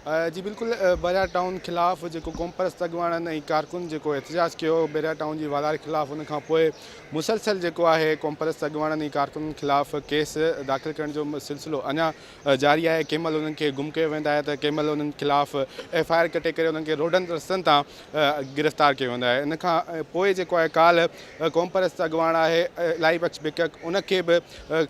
जी बिल्कुल बैरिया टाउन ख़िलाफ़ जो क़ौम परस्त अॻवाननि ऐं कारकुन जो एहतजाज किया बैरिया टाउन की वाधारे ख़िलाफ़ उन खां पोइ मुसलसल जो है क़ौम परस्त अॻवाननि ऐं कारकुननि ख़िलाफ़ केस दाख़िल करण जो सिलसिलो अञा जारी है। कंहिं महिल उन्हनि खे गुम कयो वेंदा आहे, त कंहिं महिल उन्हनि ख़िलाफ़ FIR कटे करे उन्हनि खे रोडनि रस्तनि तां गिरफ़्तार कयो वेंदो आहे। इन खां पोइ जेको आहे काल क़ौम परस्त अॻवान आहे इलाही बख़्श बिकक उनखे बि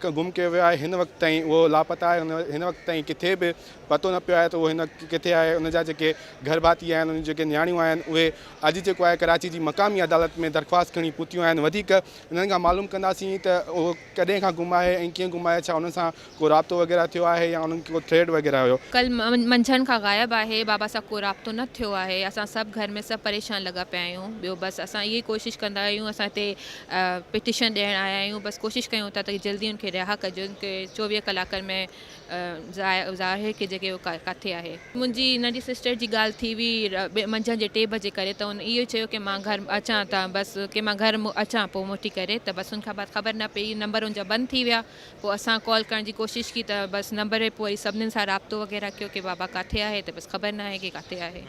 गुम कयो वियो आहे। हिन वक़्तु ताईं उहो लापता आहे। हिन वक़्तु ताईं किथे बि पतो न पियो आहे त उहो हिन किथे आहे। उन जा जेके घर भाती आहिनि, उन जेके न्याणियूं आहिनि, उहे अॼु जेको आहे कराची जी मक़ामी अदालत में दरख़्वास्त खणी पहुतियूं आहिनि। वधीक इन्हनि खां मालूम कंदासीं त उहो कॾहिं खां गुम आहे ऐं कीअं गुम आहे, छा उन सां को राब्तो वग़ैरह थियो आहे या उन्हनि खे को थ्रेड वग़ैरह हुयो। कल मंझंदि खां ग़ाइबु आहे, बाबा सां को राब्तो न थियो आहे। असां सभु घर में सभु परेशान लॻा पिया आहियूं। ॿियो बसि असां इहा कोशिशि कंदा आहियूं, असां हिते पिटिशन ॾियणु आया आहियूं। बसि कोशिशि कयूं था त जल्दी उनखे रिहा कजो, उनखे 24 कलाकनि में ज़ाहिर की जेके किथे आहे। मुंहिंजी नंढी सिस्टर जी ॻाल्हि थी हुई मंझंदि जे 2 बजे करे, त उन इहो चयो की मां घर अचां त बसि की मां घर अचां पोइ मोटी करे, त बसि उनखां बाद ख़बर न पई, नंबर उनजा बंदि थी विया। पोइ असां कॉल करण जी कोशिशि की त बसि नंबर पोइ वरी सभिनीनि सां राब्तो वग़ैरह कयो की बाबा किथे आहे, त बसि ख़बर न आहे की किथे आहे।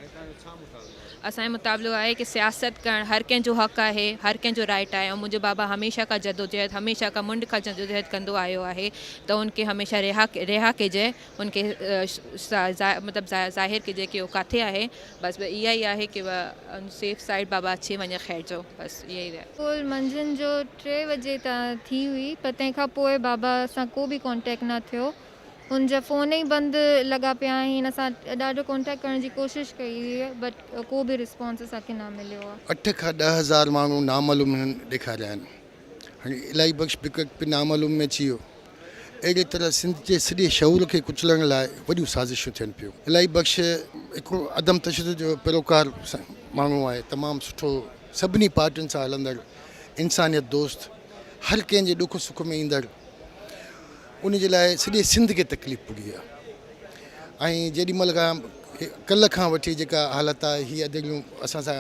असांजो मुताबिलो आहे की सियासत करणु हर कंहिंजो हक़ आहे, हर कंहिंजो राइट आहे। ऐं मुंहिंजो बाबा हमेशह खां जदोजहद, हमेशह खां मुंड खां जदोजहद कंदो आयो आहे, त उनखे हमेशह रिहा कजे, उनखे मतिलबु ज़ाहिर कजे की उहो किथे आहे। बसि इहा ई आहे की सेफ साइड बाबा अची वञे ख़ैर जो, बसि इहा ई आहे। पोइ मंझंदि जो 3 बजे थी हुई, पर तंहिंखां पोइ बाबा सां को बि कॉन्टेक्ट न थियो। उनजा फ़ोन ई बंदि लॻा पिया आहिनि। असां ॾाढो कॉन्टेक्ट करण जी कोशिशि कई हुई, बट को बि रिस्पॉन्स असांखे न मिलियो आहे। 8 खां 10 हज़ार माण्हू नामालूम ॾेखारिया आहिनि। हाणे इलाही बख़्श बिकट बि नामालूम में अची वियो। अहिड़ी तरह सिंध जे सॼे शऊर खे कुचलण लाइ वॾियूं साज़िशूं थियनि पियूं। इलाही बख़्श हिकिड़ो अदम तशदुद जो पैरोकार माण्हू आहे, तमामु सुठो, सभिनी पार्टियुनि सां हलंदड़, इंसानियत दोस्त, हर कंहिंजे ॾुख सुख में ईंदड़, उन जे लाइ सॼे सिंध खे तकलीफ़ पुॼी आहे। ऐं जेॾीमहिल खां कल्ह खां वठी जेका हालत आहे, हीअ अदड़ियूं असां सां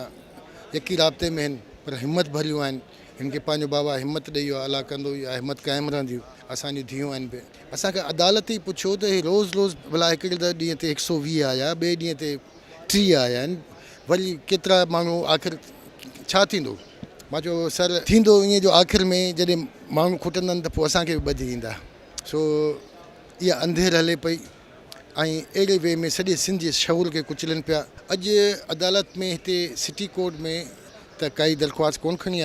यकी राब्ते में आहिनि, पर हिमत भरियूं आहिनि। हिन खे पंहिंजो बाबा हिमत ॾेई वियो आहे, अला कंदो इहा हिमत क़ाइमु रहंदियूं। असांजी धीअरूं आहिनि बि। असांखे अदालत ई पुछियो त हे रोज़ु भला हिकिड़े ॾींहं ते 120 आया, ॿिए ॾींहं ते 30 आया आहिनि, वरी केतिरा माण्हू आख़िर छा थींदो? मां चयो सर थींदो ईअं जो आख़िर में जॾहिं माण्हू खुटंदा त पोइ असांखे बि ॿधी ईंदा। सो इहा अंधेर हले पई ऐं अहिड़े वे में सॼे सिंध जे शऊर खे कुचलनि पिया। अॼु अदालत में हिते सिटी कोर्ट में त काई दरख़्वास्त कोन खणी आई।